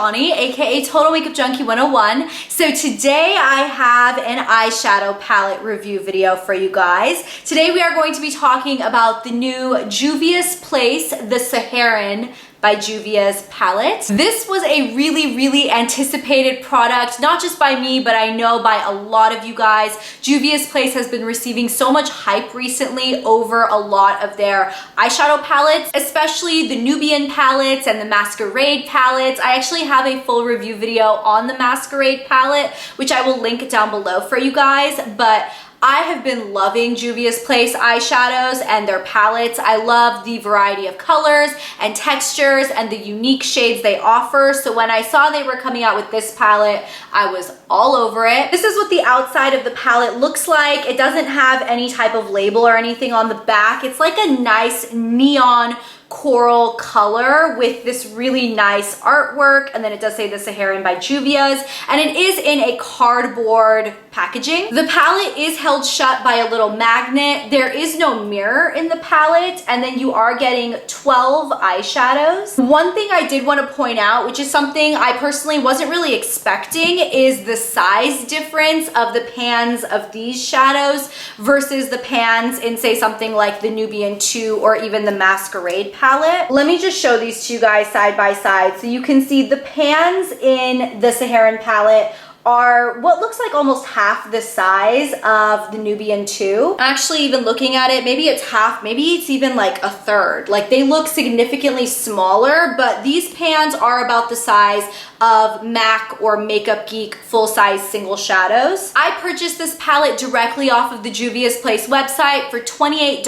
Eshani, aka Total Makeup Junkie 101. So today I have an eyeshadow palette review video for you guys. Today we are going to be talking about the new Juvia's Place, the Saharan by Juvia's palette. This was a really anticipated product, not just by me, but I know by a lot of you guys. Juvia's Place has been receiving so much hype recently over a lot of their eyeshadow palettes, especially the Nubian palettes and the Masquerade palettes. I actually have a full review video on the Masquerade palette, which I will link down below for you guys, but I have been loving Juvia's Place eyeshadows and their palettes. I love the variety of colors and textures and the unique shades they offer. So when I saw they were coming out with this palette, I was all over it. This is what the outside of the palette looks like. It doesn't have any type of label or anything on the back. It's like a nice neon coral color with this really nice artwork, and then it does say the Saharan by Juvia's, and it is in a cardboard packaging. The palette is held shut by a little magnet. There is no mirror in the palette, and then you are getting 12 eyeshadows. One thing I did want to point out, which is something I personally wasn't really expecting, is the size difference of the pans of these shadows versus the pans in, say, something like the Nubian 2 or even the Masquerade palette. Let me just show these to you guys side by side. So you can see the pans in the Saharan palette are what looks like almost half the size of the Nubian 2. Actually, even looking at it, maybe it's half, maybe it's even like a third. Like, they look significantly smaller, but these pans are about the size of MAC or Makeup Geek full-size single shadows. I purchased this palette directly off of the Juvia's Place website for $28.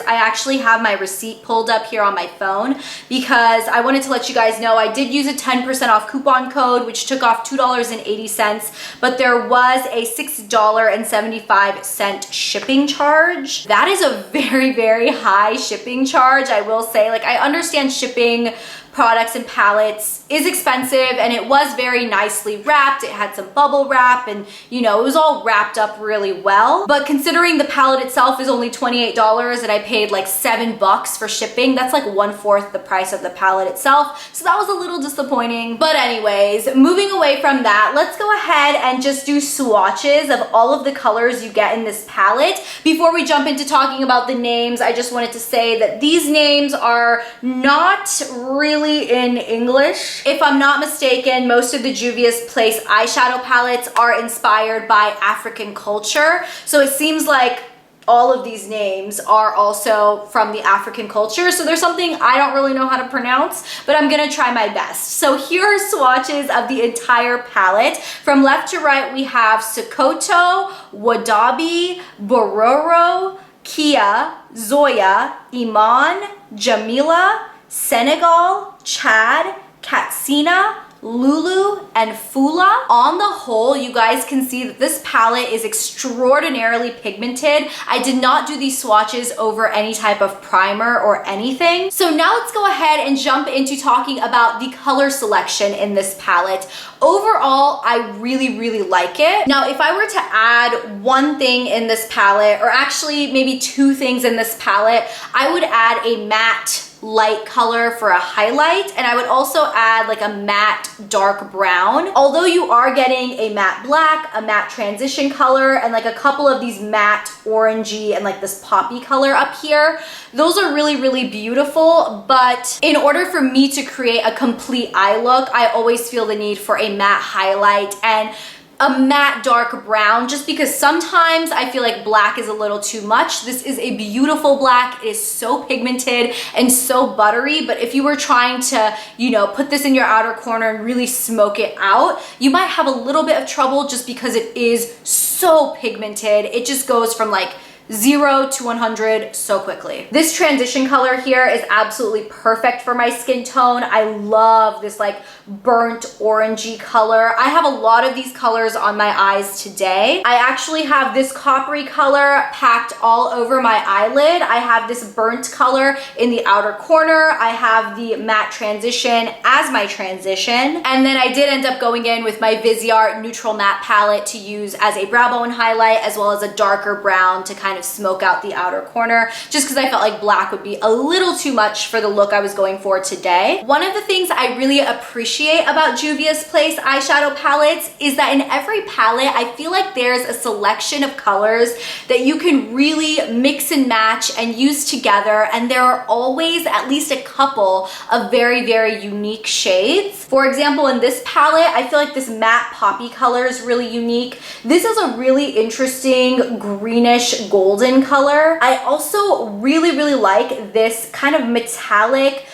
I actually have my receipt pulled up here on my phone because I wanted to let you guys know I did use a 10% off coupon code, which took off $2.80, but there was a $6.75 shipping charge. That is a very high shipping charge, I will say. Like, I understand shipping products and palettes is expensive, and it was very nicely wrapped. It had some bubble wrap, and you know, it was all wrapped up really well. But considering the palette itself is only $28 and I paid like $7 for shipping, that's like 1/4 the price of the palette itself. So that was a little disappointing. But anyways, moving away from that, let's go ahead and just do swatches of all of the colors you get in this palette. Before we jump into talking about the names, I just wanted to say that these names are not really in English. If I'm not mistaken, most of the Juvia's Place eyeshadow palettes are inspired by African culture. So it seems like all of these names are also from the African culture. So there's something I don't really know how to pronounce, but I'm gonna try my best. So here are swatches of the entire palette. From left to right, we have Sokoto, Wadabi, Bororo, Kia, Zoya, Iman, Jamila, Senegal, Chad, Katsina, Lulu, and Fula. On the whole, you guys can see that this palette is extraordinarily pigmented. I did not do these swatches over any type of primer or anything. So now let's go ahead and jump into talking about the color selection in this palette. Overall, I really like it. Now, if I were to add one thing in this palette, or actually maybe two things in this palette, I would add a matte light color for a highlight, and I would also add like a matte dark brown. Although you are getting a matte black, a matte transition color, and like a couple of these matte orangey and like this poppy color up here, those are really beautiful. But in order for me to create a complete eye look, I always feel the need for a matte highlight and a matte dark brown, just because sometimes I feel like black is a little too much. This is a beautiful black. It is so pigmented and so buttery, but if you were trying to, you know, put this in your outer corner and really smoke it out, you might have a little bit of trouble just because it is so pigmented. It just goes from like 0 to 100 so quickly. This transition color here is absolutely perfect for my skin tone. I love this like burnt orangey color. I have a lot of these colors on my eyes today. I actually have this coppery color packed all over my eyelid. I have this burnt color in the outer corner. I have the matte transition as my transition. And then I did end up going in with my Viseart neutral matte palette to use as a brow bone highlight, as well as a darker brown to kind kind of smoke out the outer corner, just because I felt like black would be a little too much for the look I was going for today. One of the things I really appreciate about Juvia's Place eyeshadow palettes is that in every palette, I feel like there's a selection of colors that you can really mix and match and use together, and there are always at least a couple of very, very unique shades. For example, in this palette, I feel like this matte poppy color is really unique. This is a really interesting greenish golden color. I also really, really like this kind of metallic,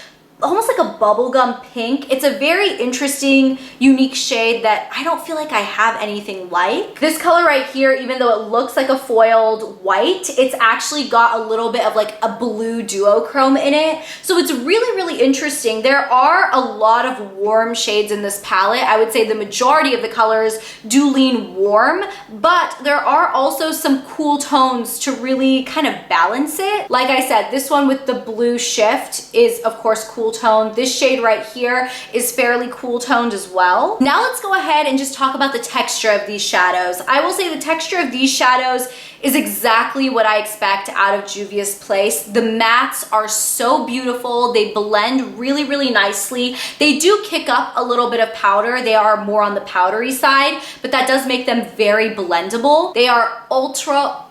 almost like a bubblegum pink. It's a very interesting, unique shade that I don't feel like I have anything like. This color right here, even though it looks like a foiled white, it's actually got a little bit of like a blue duochrome in it. So it's really, really interesting. There are a lot of warm shades in this palette. I would say the majority of the colors do lean warm, but there are also some cool tones to really kind of balance it. Like I said, this one with the blue shift is of course cool tone. This shade right here is fairly cool toned as well. Now let's go ahead and just talk about the texture of these shadows. I will say the texture of these shadows is exactly what I expect out of Juvia's Place. The mattes are so beautiful. They blend really, really nicely. They do kick up a little bit of powder. They are more on the powdery side, but that does make them very blendable. They are ultra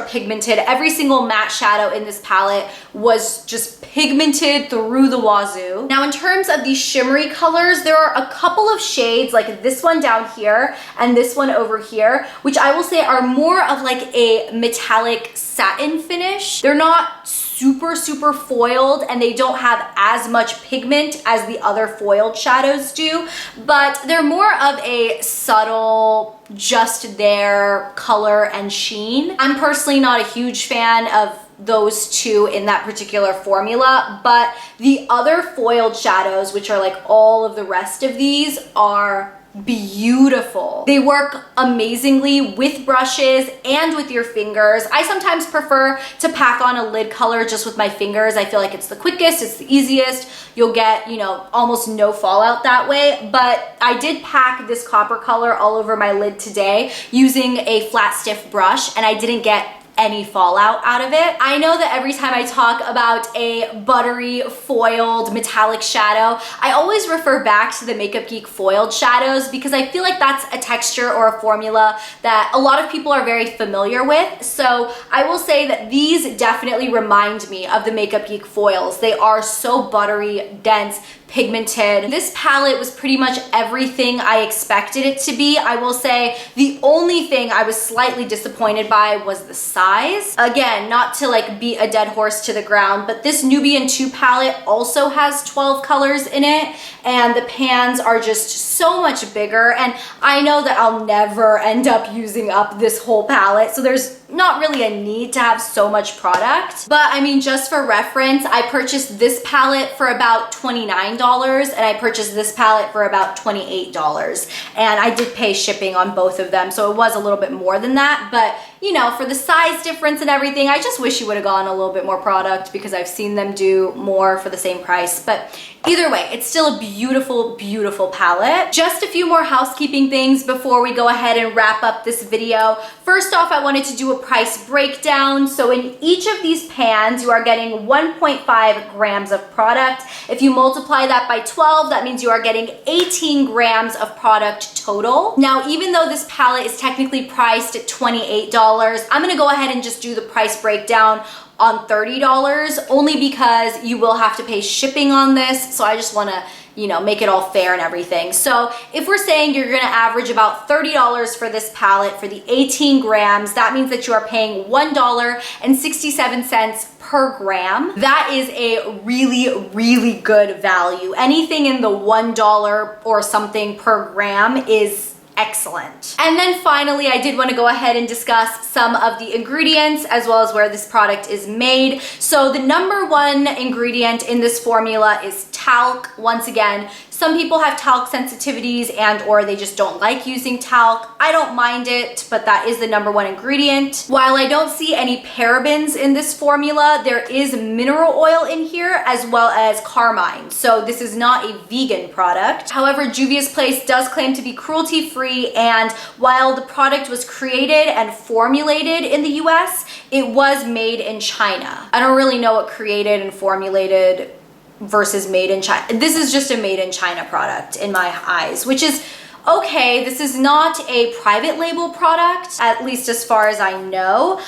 pigmented. Every single matte shadow in this palette was just pigmented through the wazoo. Now in terms of these shimmery colors, there are a couple of shades like this one down here and this one over here, which I will say are more of like a metallic satin finish. They're not super foiled and they don't have as much pigment as the other foiled shadows do, but they're more of a subtle, just there color and sheen. I'm personally not a huge fan of those two in that particular formula, but the other foiled shadows, which are like all of the rest of these, are beautiful. They work amazingly with brushes and with your fingers. I sometimes prefer to pack on a lid color just with my fingers. I feel like it's the quickest, it's the easiest. You'll get, you know, almost no fallout that way. But I did pack this copper color all over my lid today using a flat stiff brush, and I didn't get any fallout out of it. I know that every time I talk about a buttery foiled metallic shadow, I always refer back to the Makeup Geek foiled shadows because I feel like that's a texture or a formula that a lot of people are very familiar with. So I will say that these definitely remind me of the Makeup Geek foils. They are so buttery, dense, pigmented. This palette was pretty much everything I expected it to be. I will say the only thing I was slightly disappointed by was the size. Again, not to like beat a dead horse to the ground, but this Nubian 2 palette also has 12 colors in it, and the pans are just so much bigger, and I know that I'll never end up using up this whole palette, so there's not really a need to have so much product. But I mean, just for reference, I purchased this palette for about $29 and I purchased this palette for about $28, and I did pay shipping on both of them, so it was a little bit more than that. But you know, for the size difference and everything, I just wish you would have gone a little bit more product because I've seen them do more for the same price. But either way, it's still a beautiful, beautiful palette. Just a few more housekeeping things before we go ahead and wrap up this video. First off, I wanted to do a price breakdown. So in each of these pans, you are getting 1.5 grams of product. If you multiply that by 12, that means you are getting 18 grams of product total. Now, even though this palette is technically priced at $28, I'm gonna go ahead and just do the price breakdown on $30 only because you will have to pay shipping on this. So I just wanna, you know, make it all fair and everything. So if we're saying you're gonna average about $30 for this palette for the 18 grams, that means that you are paying $1.67 per gram. That is a really, really good value. Anything in the $1 or something per gram is excellent. And then finally, I did want to go ahead and discuss some of the ingredients as well as where this product is made. So the number one ingredient in this formula is talc. Once again, Some people have talc sensitivities and or they just don't like using talc. I don't mind it, but that is the #1 ingredient. While I don't see any parabens in this formula, there is mineral oil in here as well as carmine. So this is not a vegan product. However, Juvia's Place does claim to be cruelty-free, and while the product was created and formulated in the US, it was made in China. I don't really know what created and formulated versus made in China. This is just a made in China product in my eyes, which is okay. This is not a private label product, at least as far as I know.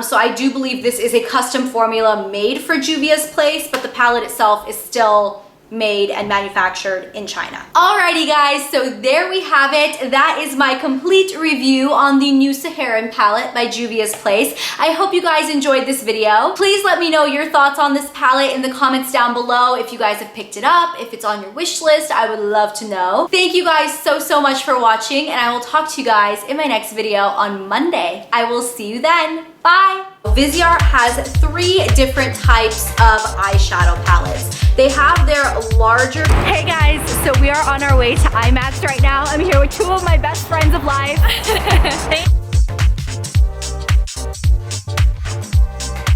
So I do believe this is a custom formula made for Juvia's Place, but the palette itself is still made and manufactured in China. Alrighty guys, so there we have it. That is my complete review on the new Saharan palette by Juvia's Place. I hope you guys enjoyed this video. Please let me know your thoughts on this palette in the comments down below. If you guys have picked it up, if it's on your wish list, I would love to know. Thank you guys so much for watching, and I will talk to you guys in my next video on Monday. I will see you then. Bye! Viseart has 3 different types of eyeshadow palettes. They have their larger... Hey guys, so we are on our way to IMAX right now. I'm here with 2 of my best friends of life.